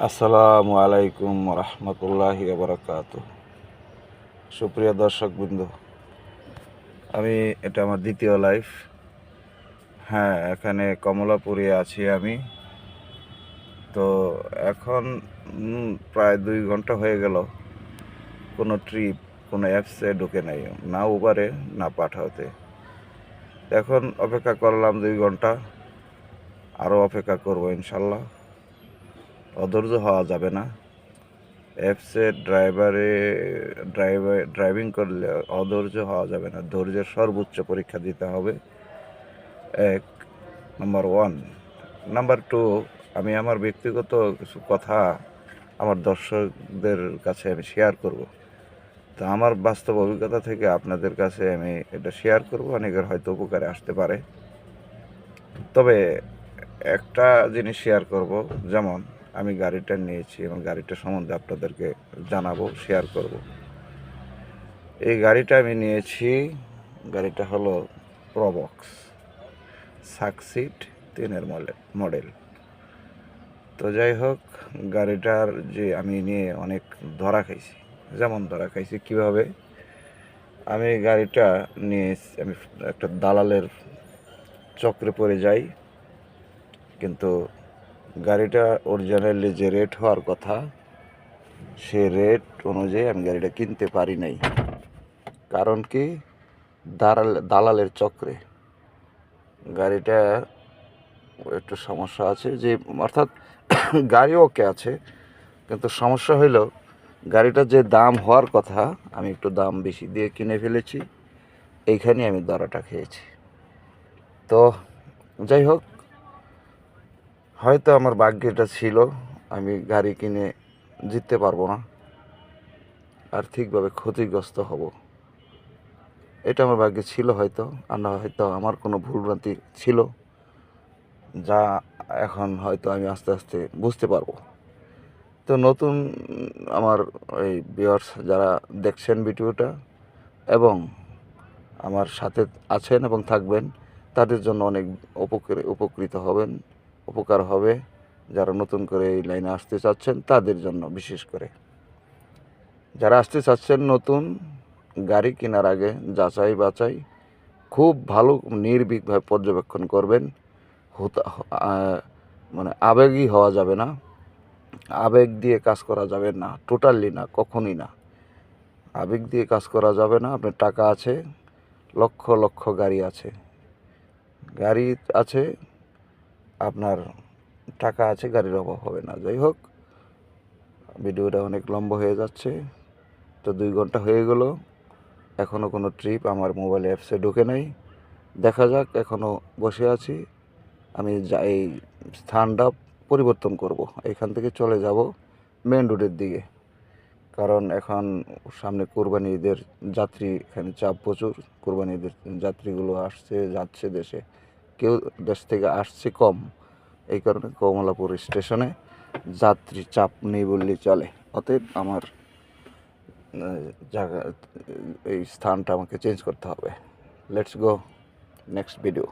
আসসালামু আলাইকুম রহমতুল্লাহি বারাকাতুহ। সুপ্রিয় দর্শকবৃন্দ, এটা আমার দ্বিতীয় লাইফ। হ্যাঁ, এখানে কমলাপুরে আছি আমি। তো এখন প্রায় 2 ঘন্টা হয়ে গেল কোনো ট্রিপ, কোনো অ্যাপসে ঢুকে নাই, না উবারে না পাঠাওতে। এখন অপেক্ষা করলাম 2 ঘন্টা, আরও অপেক্ষা করব ইনশাল্লাহ। অধৈর্য হওয়া যাবে না। অ্যাপসে ড্রাইভিং করলে অধৈর্য হওয়া যাবে না, ধৈর্যের সর্বোচ্চ পরীক্ষা দিতে হবে। নাম্বার 1। নাম্বার 2, আমি আমার ব্যক্তিগত কিছু কথা আমার দর্শকদের কাছে আমি শেয়ার করব। তো আমার বাস্তব অভিজ্ঞতা থেকে আপনাদের কাছে আমি এটা শেয়ার করব, অনেকের হয়তো উপকারে আসতে পারে। তবে একটা জিনিস শেয়ার করব, যেমন আমি গাড়িটা নিয়েছি এবং গাড়িটা সম্বন্ধে আপনাদেরকে জানাবো, শেয়ার করব। এই গাড়িটা আমি নিয়েছি, গাড়িটা হলো প্রবক্স সাকসিড 3-এর মডেল। তো যাই হোক, গাড়িটার যে আমি নিয়ে অনেক ধরা খাইছি। যেমন ধরা খাইছি কীভাবে, আমি গাড়িটা নিয়ে আমি একটা দালালের চক্রে পড়ে যাই, কিন্তু গাড়িটা অরিজিনালি যে রেট হওয়ার কথা সে রেট অনুযায়ী আমি গাড়িটা কিনতে পারি নাই। কারণ কি, দালালের চক্রে গাড়িটা একটু সমস্যা আছে, যে অর্থাৎ গাড়ি ওকে আছে, কিন্তু সমস্যা হইল গাড়িটা যে দাম হওয়ার কথা আমি একটু দাম বেশি দিয়ে কিনে ফেলেছি, এইখানে আমি ধরাটা খেয়েছি। তো যাই হোক, হয়তো আমার ভাগ্যটা ছিল আমি গাড়ি কিনে জিততে পারবো না, আর্থিকভাবে ক্ষতিগ্রস্ত হব। এটা আমার ভাগ্যে ছিল হয়তো, আর না হয়তো আমার কোনো ভুলভ্রান্তি ছিল, যা এখন হয়তো আমি আস্তে আস্তে বুঝতে পারবো। তো নতুন আমার এই ভিউয়ার্স যারা দেখছেন ভিডিওটা এবং আমার সাথে আছেন এবং থাকবেন, তাদের জন্য অনেক উপকৃত হবেন, উপকার হবে। যারা নতুন করে এই লাইনে আসতে চাচ্ছেন তাদের জন্য বিশেষ করে, যারা আসতে চাচ্ছেন নতুন, গাড়ি কেনার আগে যাচাই বাছাই খুব ভালো নির্ভীকভাবে পর্যবেক্ষণ করবেন। মানে আবেগী হওয়া যাবে না, আবেগ দিয়ে কাজ করা যাবে না, টোটালি না, কখনই না। আবেগ দিয়ে কাজ করা যাবে না। আপনার টাকা আছে, লক্ষ লক্ষ গাড়ি আছে, আপনার টাকা আছে, গাড়ির অভাব হবে না। যাই হোক, ভিডিওটা অনেক লম্বা হয়ে যাচ্ছে। তো 2 ঘন্টা হয়ে গেল, এখনও কোনো ট্রিপ আমার মোবাইল অ্যাপসে ঢুকে নাই। দেখা যাক, এখনও বসে আছি। আমি এই স্থানটা পরিবর্তন করব, এখান থেকে চলে যাব মেন রোডের দিকে। কারণ এখন সামনে কোরবানি ঈদের যাত্রী, এখানে চাপ প্রচুর। কোরবানি ঈদের যাত্রীগুলো যাচ্ছে দেশে, কেউ দেশ থেকে আসছে কম, এই কারণে কমলাপুর স্টেশনে যাত্রী চাপ নেই বললেই চলে। অতএব আমার জায়গা, এই স্থানটা আমাকে চেঞ্জ করতে হবে। Let's go next video.